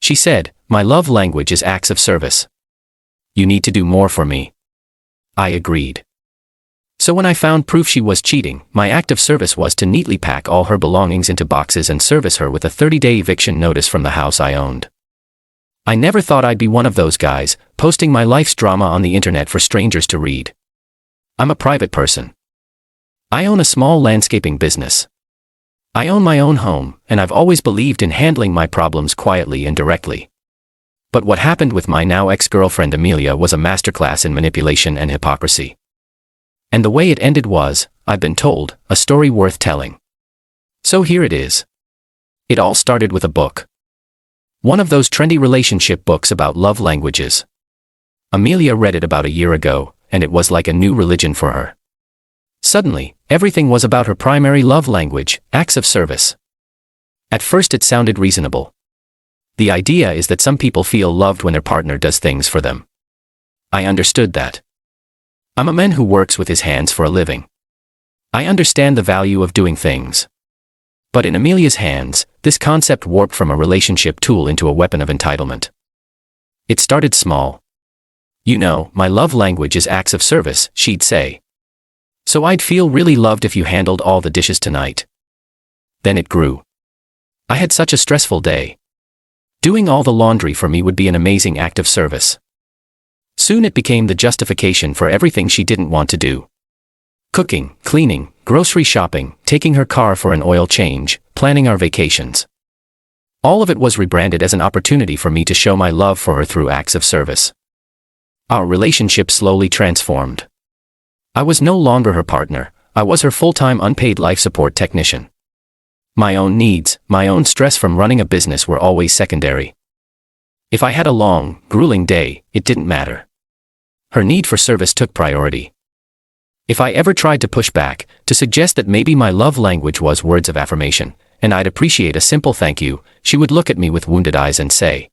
She said, "My love language is acts of service. You need to do more for me." I agreed. So when I found proof she was cheating, my act of service was to neatly pack all her belongings into boxes and service her with a 30-day eviction notice from the house I owned. I never thought I'd be one of those guys, posting my life's drama on the internet for strangers to read. I'm a private person. I own a small landscaping business. I own my own home, and I've always believed in handling my problems quietly and directly. But what happened with my now ex-girlfriend Amelia was a masterclass in manipulation and hypocrisy. And the way it ended was, I've been told, a story worth telling. So here it is. It all started with a book. One of those trendy relationship books about love languages. Amelia read it about a year ago, and it was like a new religion for her. Suddenly, everything was about her primary love language, acts of service. At first it sounded reasonable. The idea is that some people feel loved when their partner does things for them. I understood that. I'm a man who works with his hands for a living. I understand the value of doing things. But in Amelia's hands, this concept warped from a relationship tool into a weapon of entitlement. It started small. "You know, my love language is acts of service," she'd say. "So I'd feel really loved if you handled all the dishes tonight." Then it grew. I had such a stressful day. Doing all the laundry for me would be an amazing act of service. Soon it became the justification for everything she didn't want to do. Cooking, cleaning, grocery shopping, taking her car for an oil change, planning our vacations. All of it was rebranded as an opportunity for me to show my love for her through acts of service. Our relationship slowly transformed. I was no longer her partner, I was her full-time unpaid life support technician. My own needs, my own stress from running a business were always secondary. If I had a long, grueling day, it didn't matter. Her need for service took priority. If I ever tried to push back, to suggest that maybe my love language was words of affirmation, and I'd appreciate a simple thank you, she would look at me with wounded eyes and say,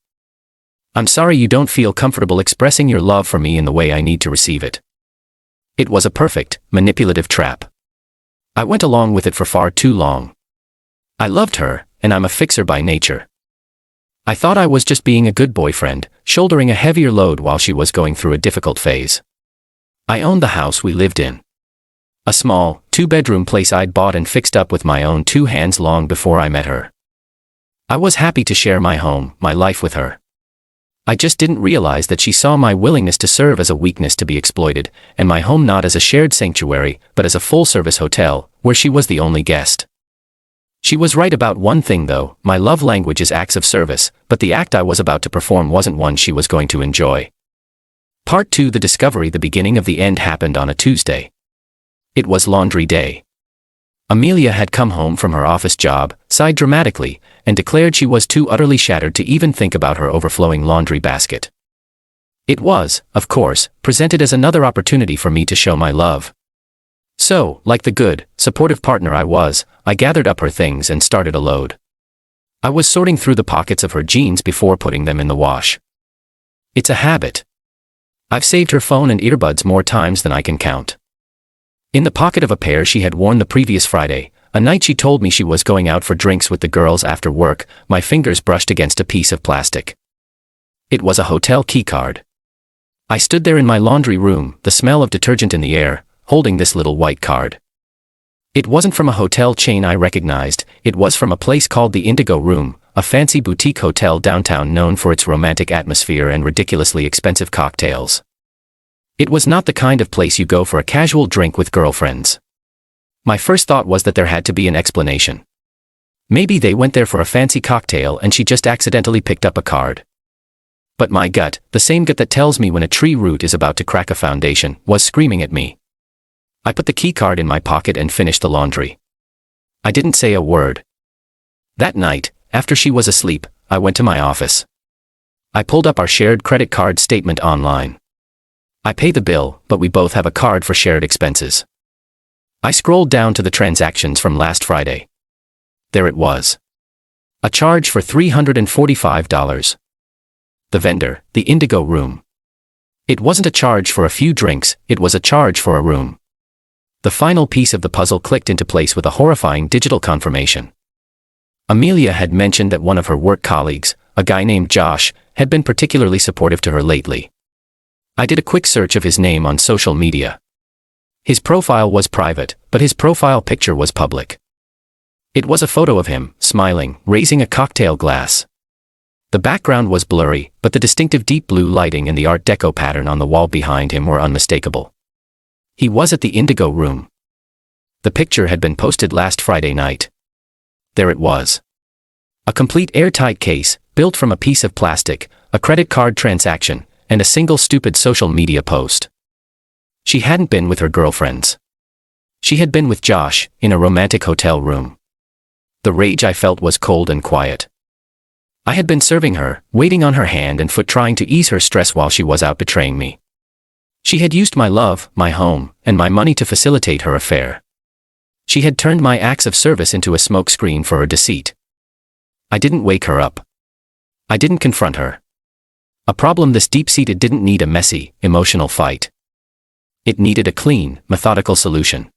"I'm sorry you don't feel comfortable expressing your love for me in the way I need to receive it." It was a perfect, manipulative trap. I went along with it for far too long. I loved her, and I'm a fixer by nature. I thought I was just being a good boyfriend, shouldering a heavier load while she was going through a difficult phase. I owned the house we lived in. A small, two-bedroom place I'd bought and fixed up with my own two hands long before I met her. I was happy to share my home, my life with her. I just didn't realize that she saw my willingness to serve as a weakness to be exploited, and my home not as a shared sanctuary, but as a full-service hotel, where she was the only guest. She was right about one thing though, my love language is acts of service, but the act I was about to perform wasn't one she was going to enjoy. Part 2: The discovery. The beginning of the end happened on a Tuesday. It was laundry day. Amelia had come home from her office job, sighed dramatically, and declared she was too utterly shattered to even think about her overflowing laundry basket. It was, of course, presented as another opportunity for me to show my love. So, like the good, supportive partner I was, I gathered up her things and started a load. I was sorting through the pockets of her jeans before putting them in the wash. It's a habit. I've saved her phone and earbuds more times than I can count. In the pocket of a pair she had worn the previous Friday, a night she told me she was going out for drinks with the girls after work, my fingers brushed against a piece of plastic. It was a hotel keycard. I stood there in my laundry room, the smell of detergent in the air, holding this little white card. It wasn't from a hotel chain I recognized, it was from a place called the Indigo Room, a fancy boutique hotel downtown known for its romantic atmosphere and ridiculously expensive cocktails. It was not the kind of place you go for a casual drink with girlfriends. My first thought was that there had to be an explanation. Maybe they went there for a fancy cocktail and she just accidentally picked up a card. But my gut, the same gut that tells me when a tree root is about to crack a foundation, was screaming at me. I put the keycard in my pocket and finished the laundry. I didn't say a word. That night, after she was asleep, I went to my office. I pulled up our shared credit card statement online. I pay the bill, but we both have a card for shared expenses. I scrolled down to the transactions from last Friday. There it was. A charge for $345. The vendor, the Indigo Room. It wasn't a charge for a few drinks, it was a charge for a room. The final piece of the puzzle clicked into place with a horrifying digital confirmation. Amelia had mentioned that one of her work colleagues, a guy named Josh, had been particularly supportive to her lately. I did a quick search of his name on social media. His profile was private, but his profile picture was public. It was a photo of him, smiling, raising a cocktail glass. The background was blurry, but the distinctive deep blue lighting and the Art Deco pattern on the wall behind him were unmistakable. He was at the Indigo Room. The picture had been posted last Friday night. There it was. A complete airtight case, built from a piece of plastic, a credit card transaction, and a single stupid social media post. She hadn't been with her girlfriends. She had been with Josh, in a romantic hotel room. The rage I felt was cold and quiet. I had been serving her, waiting on her hand and foot, trying to ease her stress while she was out betraying me. She had used my love, my home, and my money to facilitate her affair. She had turned my acts of service into a smokescreen for her deceit. I didn't wake her up. I didn't confront her. A problem this deep-seated didn't need a messy, emotional fight. It needed a clean, methodical solution.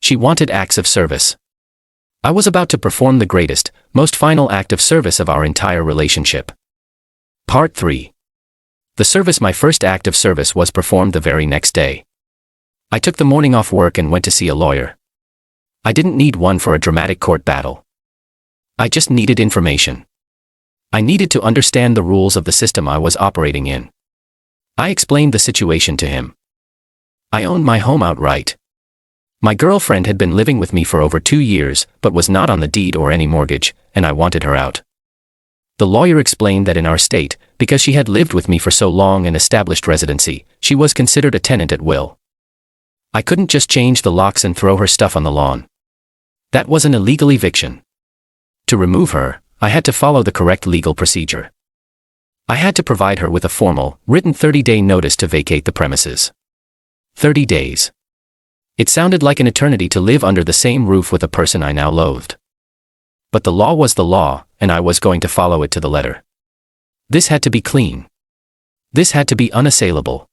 She wanted acts of service. I was about to perform the greatest, most final act of service of our entire relationship. Part 3. The service. My first act of service was performed the very next day. I took the morning off work and went to see a lawyer. I didn't need one for a dramatic court battle. I just needed information. I needed to understand the rules of the system I was operating in. I explained the situation to him. I owned my home outright. My girlfriend had been living with me for over 2 years, but was not on the deed or any mortgage, and I wanted her out. The lawyer explained that in our state, because she had lived with me for so long and established residency, she was considered a tenant at will. I couldn't just change the locks and throw her stuff on the lawn. That was an illegal eviction. To remove her, I had to follow the correct legal procedure. I had to provide her with a formal, written 30-day notice to vacate the premises. 30 days. It sounded like an eternity to live under the same roof with a person I now loathed. But the law was the law, and I was going to follow it to the letter. This had to be clean. This had to be unassailable.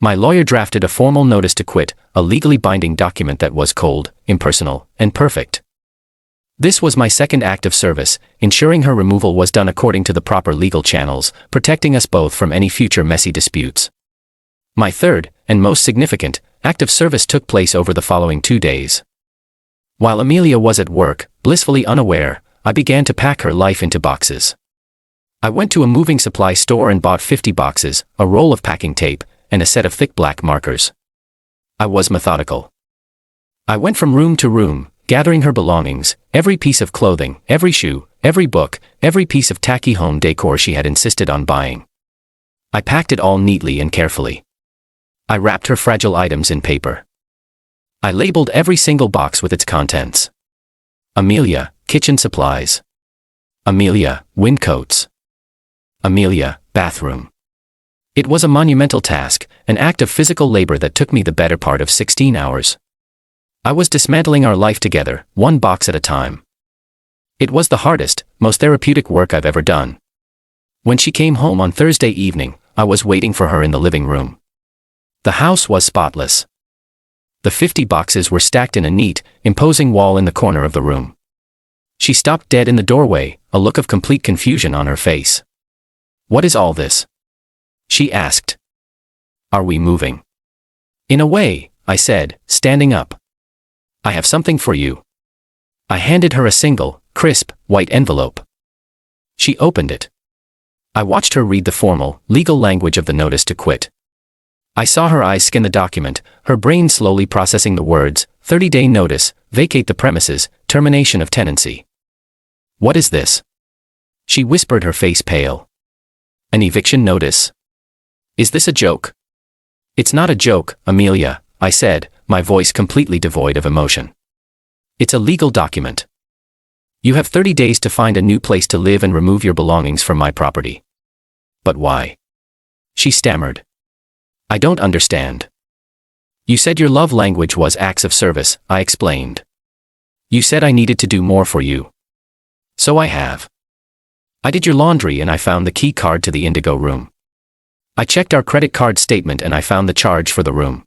My lawyer drafted a formal notice to quit, a legally binding document that was cold, impersonal, and perfect. This was my second act of service, ensuring her removal was done according to the proper legal channels, protecting us both from any future messy disputes. My third, and most significant, act of service took place over the following 2 days. While Amelia was at work, blissfully unaware, I began to pack her life into boxes. I went to a moving supply store and bought 50 boxes, a roll of packing tape, and a set of thick black markers. I was methodical. I went from room to room, gathering her belongings, every piece of clothing, every shoe, every book, every piece of tacky home decor she had insisted on buying. I packed it all neatly and carefully. I wrapped her fragile items in paper. I labeled every single box with its contents. Amelia, kitchen supplies. Amelia, wind coats. Amelia, bathroom. It was a monumental task, an act of physical labor that took me the better part of 16 hours. I was dismantling our life together, one box at a time. It was the hardest, most therapeutic work I've ever done. When she came home on Thursday evening, I was waiting for her in the living room. The house was spotless. The 50 boxes were stacked in a neat, imposing wall in the corner of the room. She stopped dead in the doorway, a look of complete confusion on her face. "What is all this?" she asked. "Are we moving?" "In a way," I said, standing up. "I have something for you." I handed her a single, crisp, white envelope. She opened it. I watched her read the formal, legal language of the notice to quit. I saw her eyes scan the document, her brain slowly processing the words, 30-day notice, vacate the premises, termination of tenancy. "What is this?" she whispered, her face pale. "An eviction notice? Is this a joke?" "It's not a joke, Amelia," I said, my voice completely devoid of emotion. "It's a legal document. You have 30 days to find a new place to live and remove your belongings from my property." "But why?" she stammered. "I don't understand." "You said your love language was acts of service," I explained. "You said I needed to do more for you. So I have. I did your laundry and I found the key card to the Indigo Room. I checked our credit card statement and I found the charge for the room.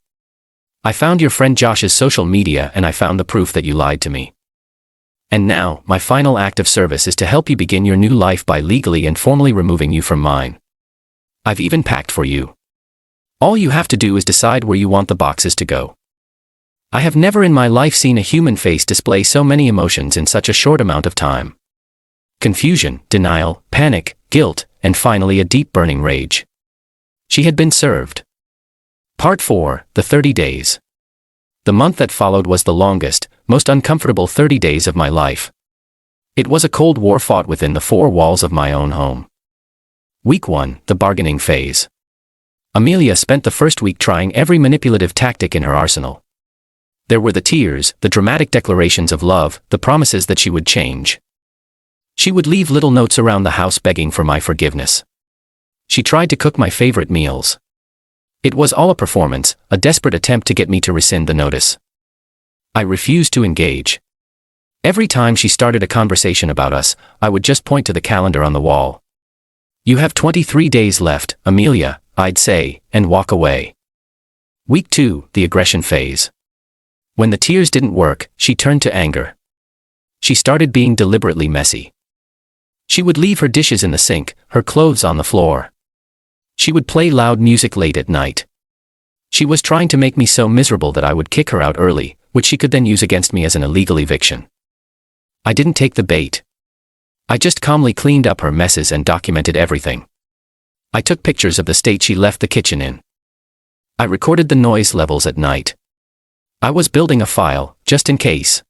I found your friend Josh's social media and I found the proof that you lied to me. And now, my final act of service is to help you begin your new life by legally and formally removing you from mine. I've even packed for you. All you have to do is decide where you want the boxes to go. I have never in my life seen a human face display so many emotions in such a short amount of time. Confusion, denial, panic, guilt, and finally a deep burning rage. She had been served. Part 4, the 30 days. The month that followed was the longest, most uncomfortable 30 days of my life. It was a cold war fought within the four walls of my own home. Week 1, the bargaining phase. Amelia spent the first week trying every manipulative tactic in her arsenal. There were the tears, the dramatic declarations of love, the promises that she would change. She would leave little notes around the house begging for my forgiveness. She tried to cook my favorite meals. It was all a performance, a desperate attempt to get me to rescind the notice. I refused to engage. Every time she started a conversation about us, I would just point to the calendar on the wall. "You have 23 days left, Amelia," I'd say, and walk away. Week 2, the aggression phase. When the tears didn't work, she turned to anger. She started being deliberately messy. She would leave her dishes in the sink, her clothes on the floor. She would play loud music late at night. She was trying to make me so miserable that I would kick her out early, which she could then use against me as an illegal eviction. I didn't take the bait. I just calmly cleaned up her messes and documented everything. I took pictures of the state she left the kitchen in. I recorded the noise levels at night. I was building a file, just in case.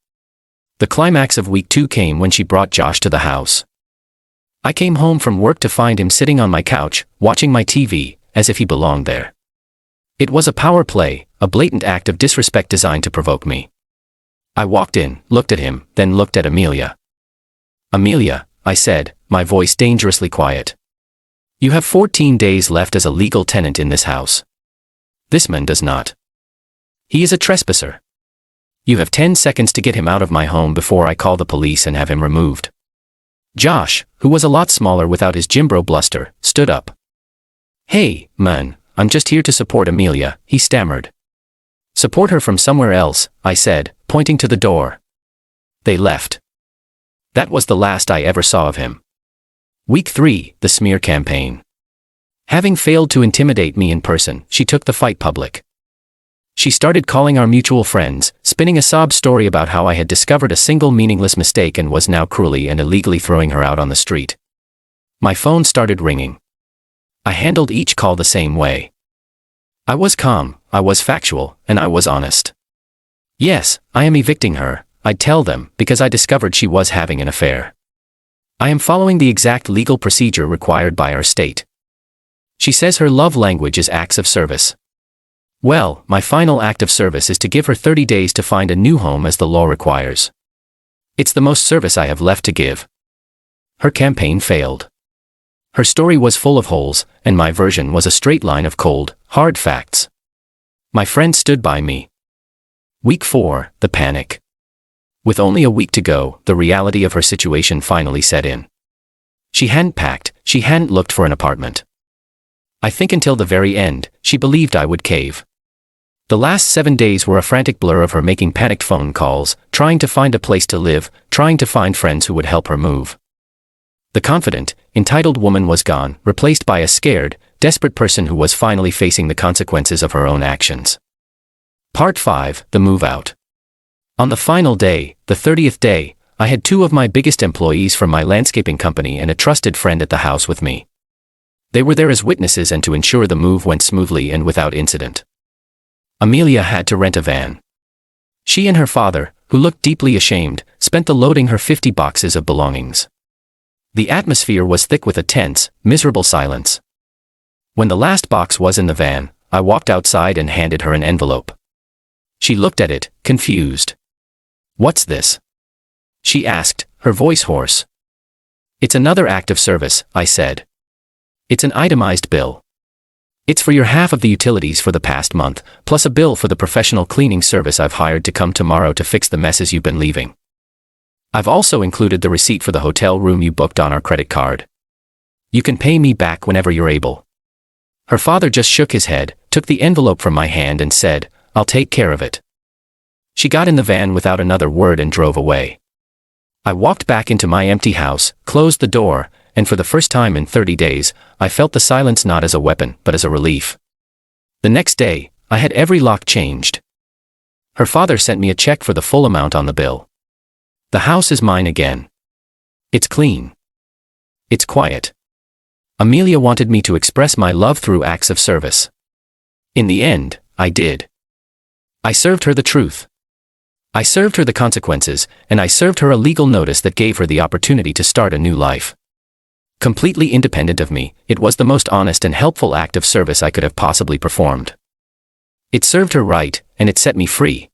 The climax of week 2 came when she brought Josh to the house. I came home from work to find him sitting on my couch, watching my TV, as if he belonged there. It was a power play, a blatant act of disrespect designed to provoke me. I walked in, looked at him, then looked at Amelia. "Amelia," I said, my voice dangerously quiet. "You have 14 days left as a legal tenant in this house. This man does not. He is a trespasser. You have 10 seconds to get him out of my home before I call the police and have him removed." Josh, who was a lot smaller without his Jimbro bluster, stood up. "Hey, man, I'm just here to support Amelia," he stammered. "Support her from somewhere else," I said, pointing to the door. They left. That was the last I ever saw of him. Week 3, the smear campaign. Having failed to intimidate me in person, she took the fight public. She started calling our mutual friends, spinning a sob story about how I had discovered a single meaningless mistake and was now cruelly and illegally throwing her out on the street. My phone started ringing. I handled each call the same way. I was calm, I was factual, and I was honest. "Yes, I am evicting her," I'd tell them, because I discovered she was having an affair. "I am following the exact legal procedure required by our state. She says her love language is acts of service. Well, my final act of service is to give her 30 days to find a new home as the law requires. It's the most service I have left to give." Her campaign failed. Her story was full of holes, and my version was a straight line of cold, hard facts. My friend stood by me. Week 4, the panic. With only a week to go, the reality of her situation finally set in. She hadn't packed, she hadn't looked for an apartment. I think until the very end, she believed I would cave. The last 7 days were a frantic blur of her making panicked phone calls, trying to find a place to live, trying to find friends who would help her move. The confident, entitled woman was gone, replaced by a scared, desperate person who was finally facing the consequences of her own actions. Part 5, the move out. On the final day, the 30th day, I had 2 of my biggest employees from my landscaping company and a trusted friend at the house with me. They were there as witnesses and to ensure the move went smoothly and without incident. Amelia had to rent a van. She and her father, who looked deeply ashamed, spent the loading her 50 boxes of belongings. The atmosphere was thick with a tense, miserable silence. When the last box was in the van, I walked outside and handed her an envelope. She looked at it, confused. "What's this?" she asked, her voice hoarse. "It's another act of service," I said. "It's an itemized bill. It's for your half of the utilities for the past month, plus a bill for the professional cleaning service I've hired to come tomorrow to fix the messes you've been leaving. I've also included the receipt for the hotel room you booked on our credit card. You can pay me back whenever you're able." Her father just shook his head, took the envelope from my hand and said, "I'll take care of it." She got in the van without another word and drove away. I walked back into my empty house, closed the door, and for the first time in 30 days, I felt the silence not as a weapon, but as a relief. The next day, I had every lock changed. Her father sent me a check for the full amount on the bill. The house is mine again. It's clean. It's quiet. Amelia wanted me to express my love through acts of service. In the end, I did. I served her the truth. I served her the consequences, and I served her a legal notice that gave her the opportunity to start a new life. Completely independent of me, it was the most honest and helpful act of service I could have possibly performed. It served her right, and it set me free.